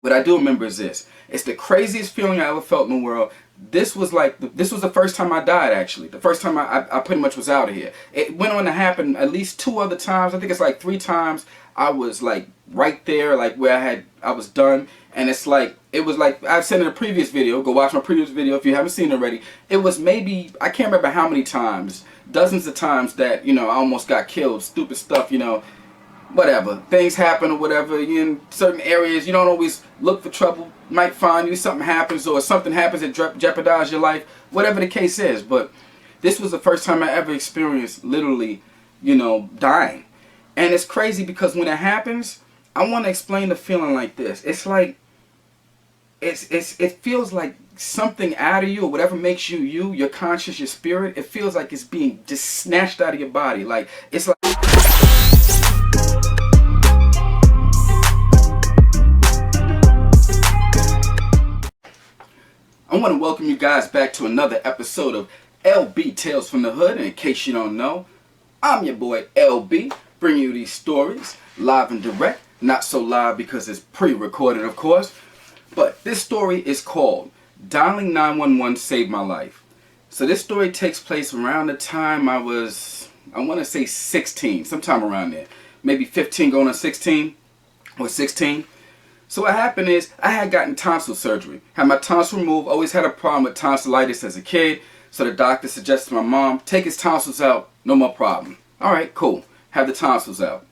What I do remember is this. It's the craziest feeling I ever felt in the world. This was the first time I died, actually. The first time I pretty much was out of here. It went on to happen at least 2 other times. I think it's like 3 times I was like right there, like where I was done. And it's like, it was like, I've said in a previous video, go watch my previous video if you haven't seen it already. It was maybe, I can't remember how many times, dozens of times that, I almost got killed. Stupid stuff, whatever, things happen or whatever. You in certain areas, you don't always look for trouble. Might find you, something happens, or something happens that jeopardizes your life, whatever the case is. But this was the first time I ever experienced literally, dying. And it's crazy because when it happens, I want to explain the feeling like this. It's like, it feels like something out of you, or whatever makes you, your conscious, your spirit, it feels like it's being just snatched out of your body. Like, it's like, I want to welcome you guys back to another episode of LB Tales from the Hood. And in case you don't know, I'm your boy LB, bringing you these stories live and direct. Not so live because it's pre-recorded, of course. But this story is called Dialing 911 Saved My Life. So this story takes place around the time I want to say 16, sometime around there. Maybe 15 going on 16 or 16. So what happened is, I had gotten tonsil surgery. Had my tonsil removed, always had a problem with tonsillitis as a kid. So the doctor suggested to my mom, take his tonsils out, no more problem. Alright, cool. Have the tonsils out.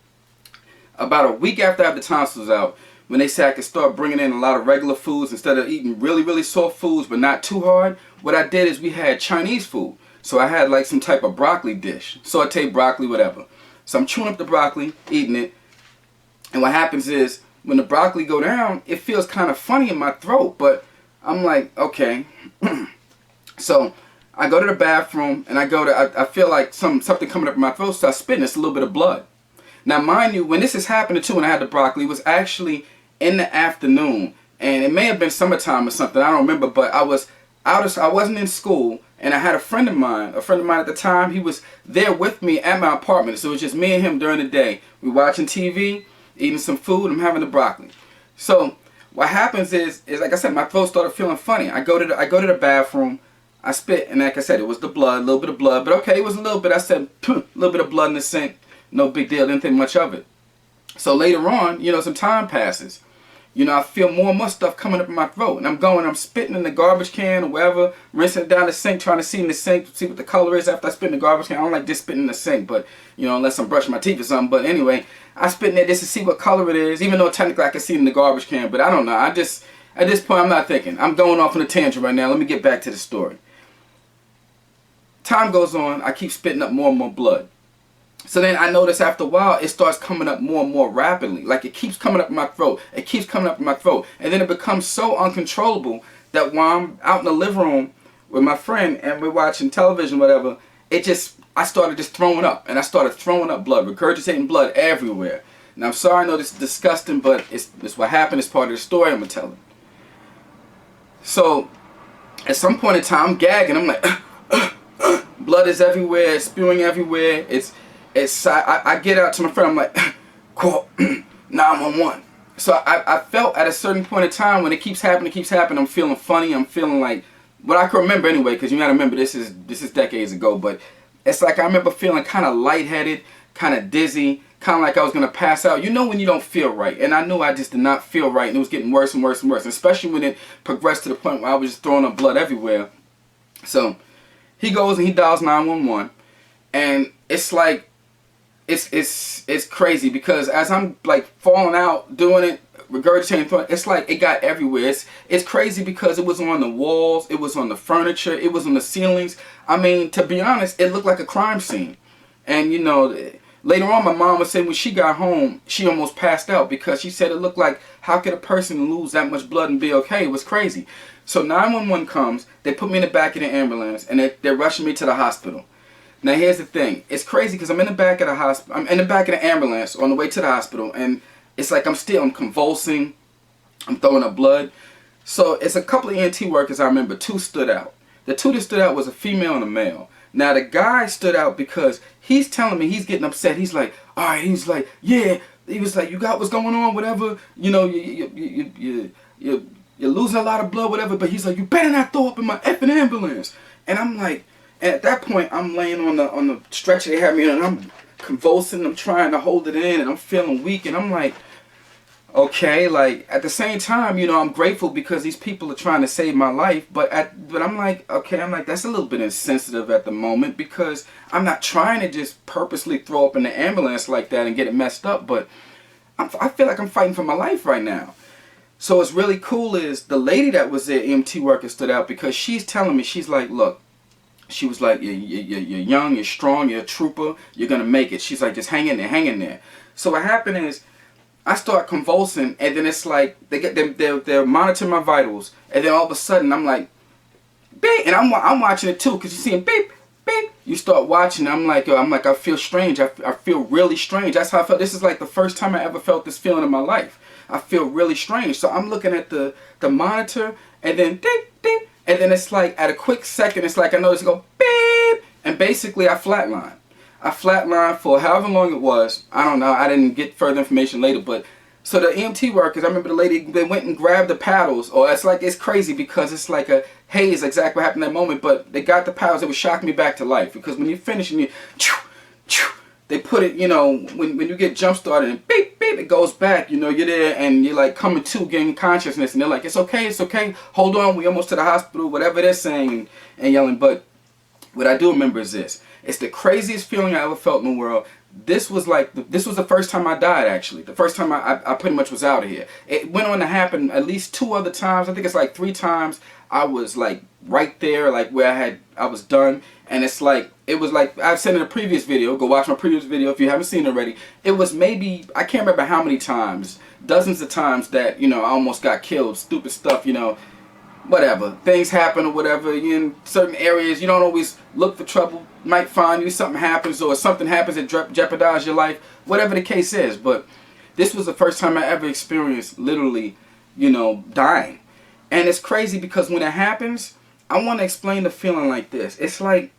About a week after I had the tonsils out, when they said I could start bringing in a lot of regular foods instead of eating really, really soft foods but not too hard, what I did is we had Chinese food. So I had like some type of broccoli dish. Sauteed broccoli, whatever. So I'm chewing up the broccoli, eating it. And what happens is, when the broccoli go down, it feels kind of funny in my throat, but I'm like, okay. So I go to the bathroom and I feel like something coming up in my throat, so I spit and it's a little bit of blood. Now mind you, when this is happening too, when I had the broccoli, it was actually in the afternoon, and it may have been summertime or something, I don't remember, but I wasn't in school, and I had a friend of mine at the time. He was there with me at my apartment, so it was just me and him during the day. We watching TV, eating some food, I'm having the broccoli. So what happens is like I said, my throat started feeling funny. I go to the bathroom, I spit, and like I said, it was the blood, a little bit of blood, but okay, it was a little bit. I said, a little bit of blood in the sink, no big deal, didn't think much of it. So later on, some time passes. I feel more and more stuff coming up in my throat, and I'm spitting in the garbage can or wherever, rinsing it down the sink, trying to see in the sink, see what the color is after I spit in the garbage can. I don't like just spitting in the sink, but, unless I'm brushing my teeth or something. But anyway, I spit in there just to see what color it is, even though technically I can see it in the garbage can, but I don't know. At this point, I'm not thinking. I'm going off on a tangent right now. Let me get back to the story. Time goes on, I keep spitting up more and more blood. So then I notice after a while, it starts coming up more and more rapidly. Like it keeps coming up in my throat. It keeps coming up in my throat. And then it becomes so uncontrollable that while I'm out in the living room with my friend and we're watching television, whatever, I started just throwing up. And I started throwing up blood, regurgitating blood everywhere. And I'm sorry, I know this is disgusting, but it's what happened. It's part of the story I'm going to tell it. So at some point in time, I'm gagging. I'm like, blood is everywhere, spewing everywhere. I get out to my friend, I'm like, call 911. So I felt at a certain point in time when it keeps happening, I'm feeling funny, I'm feeling like, what I can remember anyway, because you gotta remember this is decades ago, but it's like I remember feeling kind of lightheaded, kind of dizzy, kind of like I was gonna pass out. When you don't feel right, and I knew I just did not feel right, and it was getting worse and worse and worse, especially when it progressed to the point where I was just throwing up blood everywhere. So he goes and he dials 911, and it's like, it's crazy because as I'm like falling out, doing it, regurgitating, it's like it got everywhere. It's crazy because it was on the walls, it was on the furniture, it was on the ceilings. I mean, to be honest, it looked like a crime scene. And later on, my mom was saying when she got home, she almost passed out because she said it looked like, how could a person lose that much blood and be okay? It was crazy. So 911 comes, they put me in the back of the ambulance, and they're rushing me to the hospital. Now here's the thing. It's crazy because I'm in the back of the hospital. I'm in the back of the ambulance on the way to the hospital, and it's like I'm convulsing. I'm throwing up blood. So it's a couple of ENT workers I remember. 2 stood out. The 2 that stood out was a female and a male. Now the guy stood out because he's telling me he's getting upset. He's like, all right. He's like, yeah, he was like, you got what's going on, whatever, you know, you're losing a lot of blood, whatever. But he's like, you better not throw up in my effing ambulance. And I'm like, and at that point, I'm laying on the stretcher they had me on, and I'm convulsing, I'm trying to hold it in, and I'm feeling weak, and I'm like, okay, like at the same time, you know, I'm grateful because these people are trying to save my life, but I'm like, okay, I'm like, that's a little bit insensitive at the moment, because I'm not trying to just purposely throw up in the ambulance like that and get it messed up, but I feel like I'm fighting for my life right now. So what's really cool is the lady that was there, EMT worker, stood out, because she's telling me, she's like, look, she was like, you're young, you're strong, you're a trooper, you're gonna make it. She's like, just hang in there, hang in there. So what happened is, I start convulsing, and then it's like they're monitoring my vitals, and then all of a sudden I'm like, beep, and I'm watching it too, because you see him beep, beep. You start watching, I'm like, I feel strange. I feel really strange. That's how I felt. This is like the first time I ever felt this feeling in my life. I feel really strange. So I'm looking at the monitor, and then beep, beep, and then it's like at a quick second, it's like I notice it go beep, and basically I flatline. I flatlined for however long it was. I don't know. I didn't get further information later. But so the EMT workers, I remember the lady, they went and grabbed the paddles. Or it's crazy because it's like a haze exactly what happened in that moment. But they got the paddles. It was shocking me back to life. Because when you finish and they put it, you know, when you get jump started and beep, beep, it goes back. You know, you're there and you're like coming to, getting consciousness. And they're like, it's okay, it's okay. Hold on, we almost to the hospital, whatever they're saying and yelling. But what I do remember is this. It's the craziest feeling I ever felt in the world. This was the first time I died, actually. The first time I pretty much was out of here. It went on to happen at least 2 other times. I think it's like 3 times I was like right there, like where I was done. And it was like, I've said in a previous video, go watch my previous video if you haven't seen it already. It was maybe, I can't remember how many times, dozens of times that, you know, I almost got killed. Stupid stuff, you know. Whatever, things happen or whatever. In certain areas, you don't always look for trouble. Might find you, something happens, or something happens that jeopardizes your life. Whatever the case is, but this was the first time I ever experienced literally, you know, dying. And it's crazy because when it happens, I want to explain the feeling like this. It's like,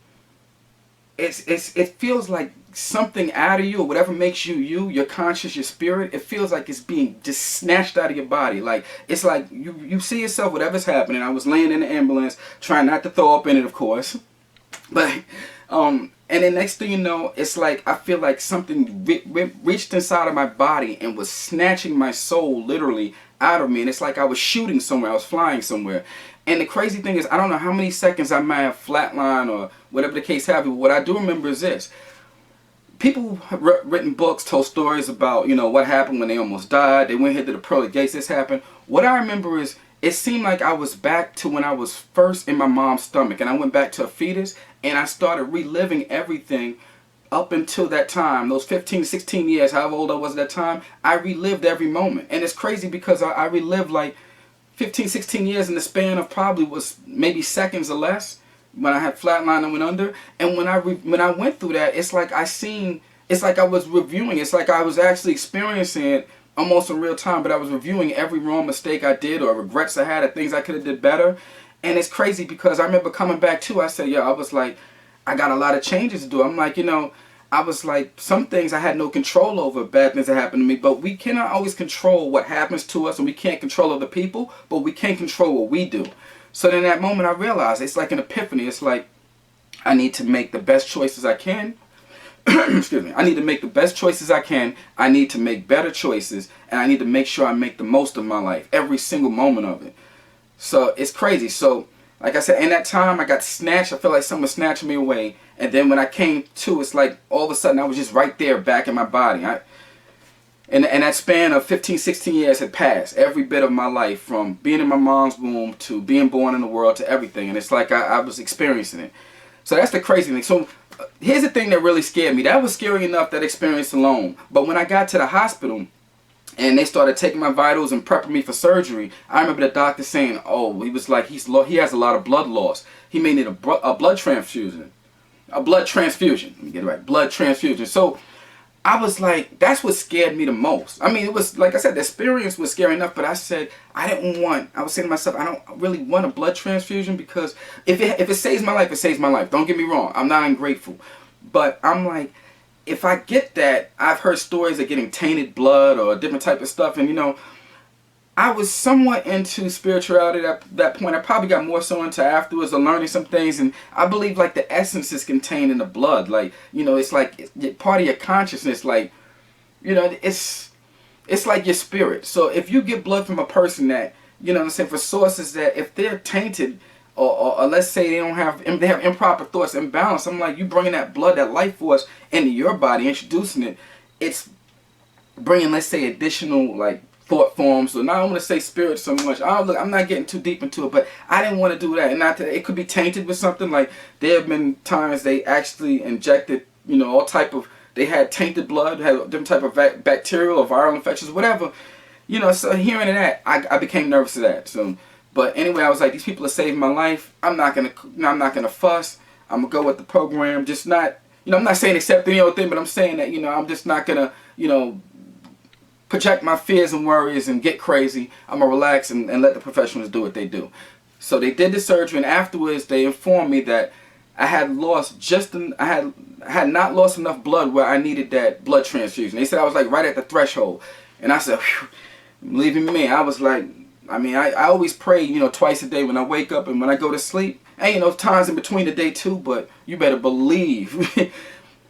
it feels like something out of you, or whatever makes you, your conscious, your spirit, it feels like it's being just snatched out of your body. Like, it's like you see yourself, whatever's happening. I was laying in the ambulance, trying not to throw up in it, of course. But, and then next thing you know, it's like I feel like something reached inside of my body and was snatching my soul literally out of me. And it's like I was shooting somewhere, I was flying somewhere. And the crazy thing is, I don't know how many seconds I might have flatlined or whatever the case have. But what I do remember is this. People have written books, told stories about, you know, what happened when they almost died. They went here to the pearly gates, this happened. What I remember is, it seemed like I was back to when I was first in my mom's stomach. And I went back to a fetus, and I started reliving everything up until that time. Those 15, 16 years, however old I was at that time, I relived every moment. And it's crazy because I relived like 15, 16 years in the span of probably was maybe seconds or less when I had flatline and went under. And when I went through that, it's like it's like I was reviewing. It's like I was actually experiencing it almost in real time, but I was reviewing every wrong mistake I did or regrets I had or things I could have did better. And it's crazy because I remember coming back too. I said, I was like, I got a lot of changes to do. I'm like, you know, I was like, some things I had no control over, bad things that happened to me, but we cannot always control what happens to us, and we can't control other people, but we can control what we do. So then in that moment I realized, it's like an epiphany. It's like, I need to make the best choices I can. Excuse me. I need to make the best choices I can. I need to make better choices, and I need to make sure I make the most of my life, every single moment of it. So it's crazy. So like I said, in that time I got snatched. I felt like someone was snatching me away. And then when I came to, it's like all of a sudden I was just right there back in my body. And that span of 15, 16 years had passed. Every bit of my life, from being in my mom's womb to being born in the world to everything. And it's like I was experiencing it. So that's the crazy thing. So here's the thing that really scared me. That was scary enough, that experience alone. But when I got to the hospital and they started taking my vitals and prepping me for surgery, I remember the doctor saying, oh, he was like, he has a lot of blood loss. He may need a blood transfusion. A blood transfusion. Let me get it right. Blood transfusion. So I was like, that's what scared me the most. I mean, it was, like I said, the experience was scary enough, but I said, I was saying to myself, I don't really want a blood transfusion, because if it saves my life, it saves my life. Don't get me wrong. I'm not ungrateful. But I'm like, if I get that, I've heard stories of getting tainted blood or different type of stuff, and you know, I was somewhat into spirituality at that point. I probably got more so into afterwards of learning some things, and I believe like the essence is contained in the blood. Like, you know, it's like part of your consciousness. Like, you know, it's like your spirit. So if you get blood from a person that, you know what I'm saying, for sources that if they're tainted, or let's say they have improper thoughts, imbalance, I'm like, you bringing that blood, that life force into your body, introducing it, it's bringing, let's say, additional like thought forms. So now I don't want to say spirit so much. I'm not getting too deep into it, but I didn't want to do that. And not that it could be tainted with something. Like, there have been times they actually injected, you know, all type of, they had tainted blood, had different type of bacterial or viral infections, whatever. You know, so hearing that, I became nervous of that. So, but anyway, I was like, these people are saving my life. I'm not gonna fuss. I'm gonna go with the program. Just not, you know, I'm not saying accept any old thing, but I'm saying that, you know, I'm just not gonna, you know, project my fears and worries and get crazy. I'm gonna relax and let the professionals do what they do. So they did the surgery, and afterwards they informed me that I had lost I had not lost enough blood where I needed that blood transfusion. They said I was like right at the threshold, and I said, whew, believe me, I was like, I mean, I always pray, you know, twice a day when I wake up and when I go to sleep. And you know, times in between the day too, but you better believe.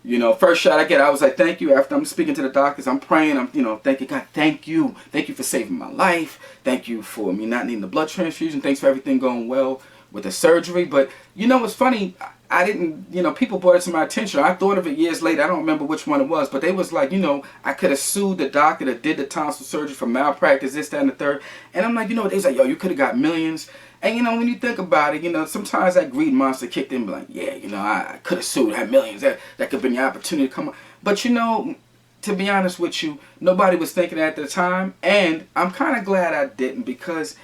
You know, first shot I get, I was like, thank you. After I'm speaking to the doctors, I'm praying, I'm, you know, thank you, God, thank you. Thank you for saving my life. Thank you for me not needing the blood transfusion. Thanks for everything going well with the surgery. But, you know, it's funny, I didn't, you know, people brought it to my attention. I thought of it years later. I don't remember which one it was, but they was like, you know, I could have sued the doctor that did the tonsil surgery for malpractice, this, that, and the third. And I'm like, you know, they was like, yo, you could have got millions. And, you know, when you think about it, you know, sometimes that greed monster kicked in, like, yeah, you know, I could have sued, had millions. That could have been your opportunity to come on. But, you know, to be honest with you, nobody was thinking that at the time. And I'm kind of glad I didn't, because,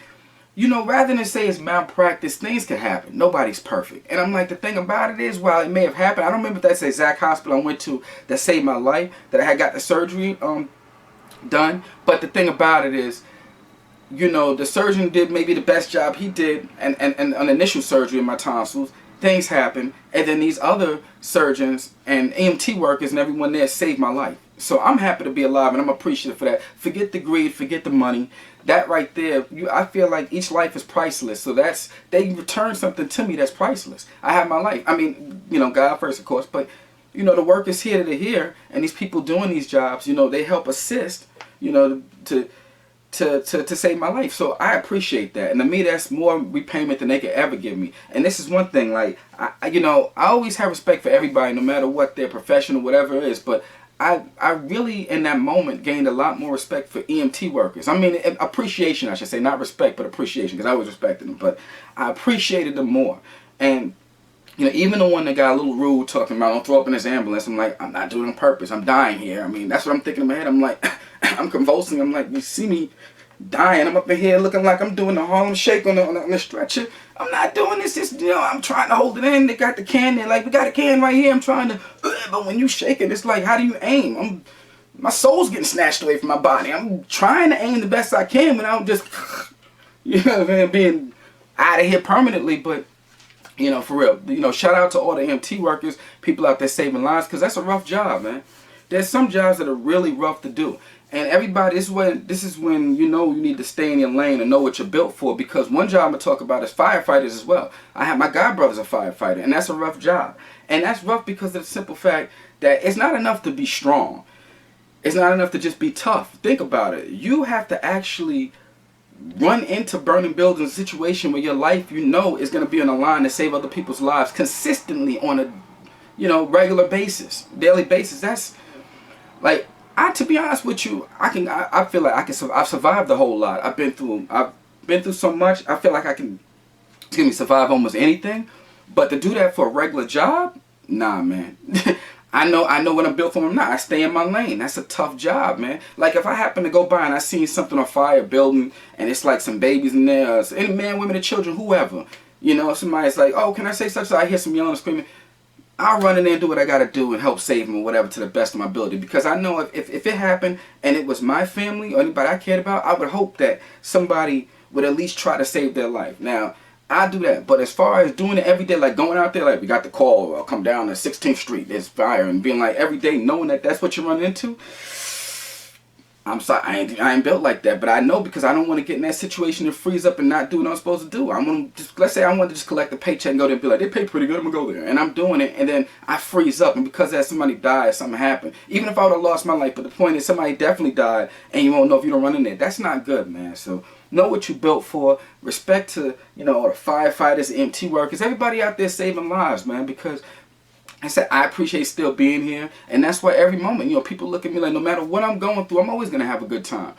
you know, rather than say it's malpractice, things can happen. Nobody's perfect. And I'm like, the thing about it is, while it may have happened, I don't remember if that's the exact hospital I went to that saved my life, that I had got the surgery done. But the thing about it is, you know, the surgeon did maybe the best job he did, and an initial surgery of my tonsils. Things happen, and then these other surgeons and EMT workers and everyone there saved my life. So I'm happy to be alive, and I'm appreciative for that. Forget the greed, forget the money. That right there, I feel like each life is priceless. So they return something to me that's priceless. I have my life. I mean, you know, God first, of course, but you know, the work is here to here, and these people doing these jobs, you know, they help assist, you know, to save my life. So I appreciate that, and to me that's more repayment than they could ever give me. And this is one thing, like, you know, I always have respect for everybody, no matter what their profession or whatever it is, but I really in that moment gained a lot more respect for EMT workers. I mean, appreciation, I should say, not respect but appreciation, because I was respecting them, but I appreciated them more. And you know, even the one that got a little rude talking about don't throw up in this ambulance, I'm like, I'm not doing it on purpose, I'm dying here. I mean, that's what I'm thinking in my head. I'm like, I'm convulsing. I'm like, you see me dying. I'm up in here looking like I'm doing the Harlem Shake on the stretcher. I'm not doing this. Just, you know, I'm trying to hold it in. They got the can there. Like, we got a can right here. I'm trying to, but when you shake it, it's like, how do you aim? My soul's getting snatched away from my body. I'm trying to aim the best I can without just, you know, man, being out of here permanently. But, you know, for real, you know, shout out to all the EMT workers, people out there saving lives, because that's a rough job, man. There's some jobs that are really rough to do. And everybody, this is when you know you need to stay in your lane and know what you're built for. Because one job I'm going to talk about is firefighters as well. I have my god brother's a firefighter, and that's a rough job. And that's rough because of the simple fact that it's not enough to be strong. It's not enough to just be tough. Think about it. You have to actually run into burning buildings, a situation where your life, you know, is going to be on the line to save other people's lives consistently on a, you know, regular basis, daily basis. That's like, to be honest with you, I feel like I've survived a whole lot. I've been through so much. I feel like I can, survive almost anything. But to do that for a regular job, nah, man. I know what I'm built for. I'm not. I stay in my lane. That's a tough job, man. Like, if I happen to go by and I see something on fire, building, and it's like some babies in there, any man, women, and children, whoever, you know, somebody's like, oh, can I say such? So I hear some yelling and screaming. I'll run in there and do what I got to do and help save them or whatever to the best of my ability. Because I know if it happened and it was my family or anybody I cared about, I would hope that somebody would at least try to save their life. Now, I do that. But as far as doing it every day, like going out there, like we got the call, I'll come down to 16th Street, there's fire, and being like every day knowing that that's what you run into, I'm sorry, I ain't built like that. But I know, because I don't want to get in that situation and freeze up and not do what I'm supposed to do. I'm gonna just, let's say I want to just collect a paycheck and go there and be like, they pay pretty good, I'm gonna go there, and I'm doing it, and then I freeze up, and because that somebody died, something happened. Even if I would have lost my life, but the point is somebody definitely died, and you won't know if you don't run in there. That's not good, man. So know what you built for. Respect to, you know, the firefighters, EMT workers, everybody out there saving lives, man, because I said, I appreciate still being here, and that's why every moment, you know, people look at me like, no matter what I'm going through, I'm always going to have a good time.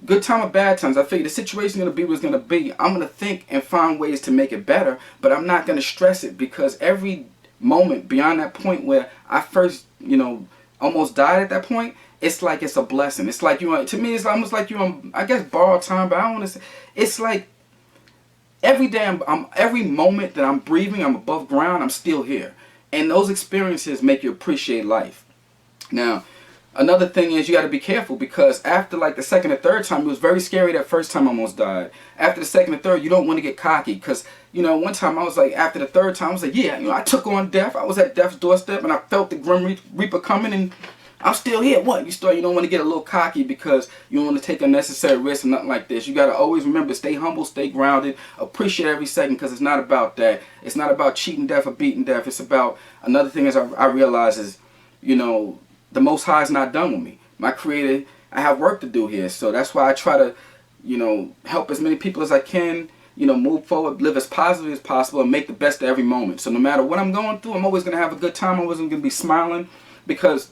Good time or bad times, I figure the situation's going to be what's going to be. I'm going to think and find ways to make it better, but I'm not going to stress it, because every moment beyond that point where I first, you know, almost died at that point, it's like it's a blessing. It's like to me, it's almost like you're on, I guess, borrowed time, but I don't want to say, it's like every day, every moment that I'm breathing, I'm above ground, I'm still here. And those experiences make you appreciate life. Now, another thing is you got to be careful, because after like the second or third time, it was very scary that first time I almost died. After the second or third, you don't want to get cocky, because, you know, one time I was like, after the third time, I was like, yeah, you know, I took on death. I was at death's doorstep, and I felt the grim reaper coming, and I'm still here. What? You don't want to get a little cocky, because you don't want to take unnecessary risks and nothing like this. You got to always remember, stay humble, stay grounded, appreciate every second, because it's not about that. It's not about cheating death or beating death. It's about, another thing is I realize is, you know, the Most High is not done with me. My Creator, I have work to do here. So that's why I try to, you know, help as many people as I can, you know, move forward, live as positive as possible, and make the best of every moment. So no matter what I'm going through, I'm always going to have a good time. I'm always going to be smiling, because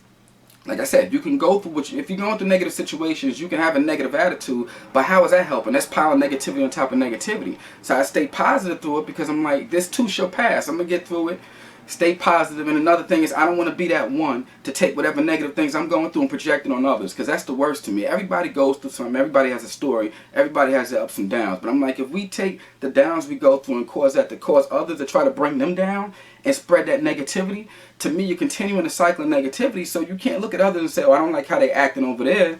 like I said, you can go through if you're going through negative situations, you can have a negative attitude, but how is that helping? That's piling negativity on top of negativity. So I stay positive through it, because I'm like, this too shall pass. I'm going to get through it. Stay positive. And another thing is, I don't want to be that one to take whatever negative things I'm going through and project it on others, because that's the worst to me. Everybody goes through something. Everybody has a story. Everybody has their ups and downs. But I'm like, if we take the downs we go through and cause that to cause others to try to bring them down and spread that negativity, to me, you're continuing the cycle of negativity. So you can't look at others and say, oh, I don't like how they acting over there.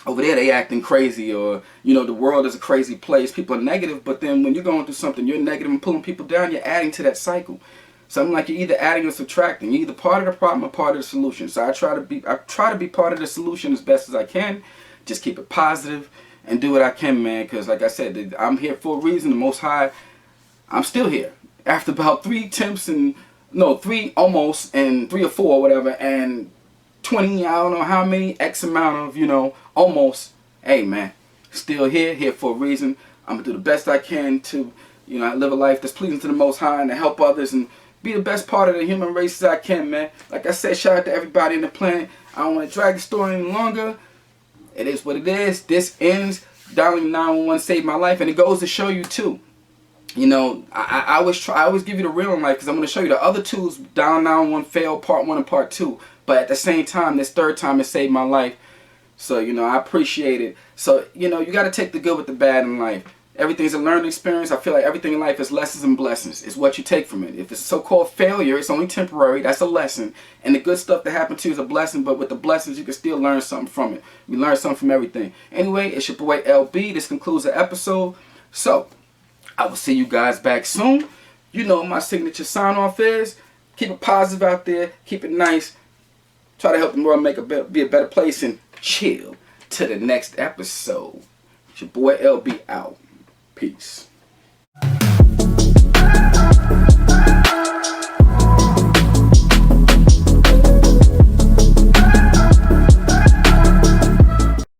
Over there they acting crazy, or, you know, the world is a crazy place. People are negative, but then when you're going through something, you're negative and pulling people down, you're adding to that cycle. So I'm like, you're either adding or subtracting. You're either part of the problem or part of the solution. So I try to be part of the solution as best as I can. Just keep it positive and do what I can, man. Because like I said, I'm here for a reason. The Most High, I'm still here. After about 3 attempts and, no, 3 almost, and 3 or 4 or whatever, and 20, I don't know how many, X amount of, you know, almost. Hey, man, still here for a reason. I'm going to do the best I can to, you know, live a life that's pleasing to the Most High, and to help others, and be the best part of the human race as I can, man. Like I said, shout out to everybody in the planet. I don't want to drag the story any longer. It is what it is. This ends. Dialing 911 saved my life, and it goes to show you too. You know, I always give you the real in life, because I'm going to show you the other twos. Dialing 911 failed, part 1 and part 2. But at the same time, this third time it saved my life. So, you know, I appreciate it. So, you know, you got to take the good with the bad in life. Everything's a learning experience. I feel like everything in life is lessons and blessings. It's what you take from it. If it's so-called failure, it's only temporary. That's a lesson. And the good stuff that happened to you is a blessing. But with the blessings, you can still learn something from it. You learn something from everything. Anyway, it's your boy LB. This concludes the episode. So, I will see you guys back soon. You know what my signature sign-off is. Keep it positive out there. Keep it nice. Try to help the world be a better place. And chill to the next episode. It's your boy LB out. Peace.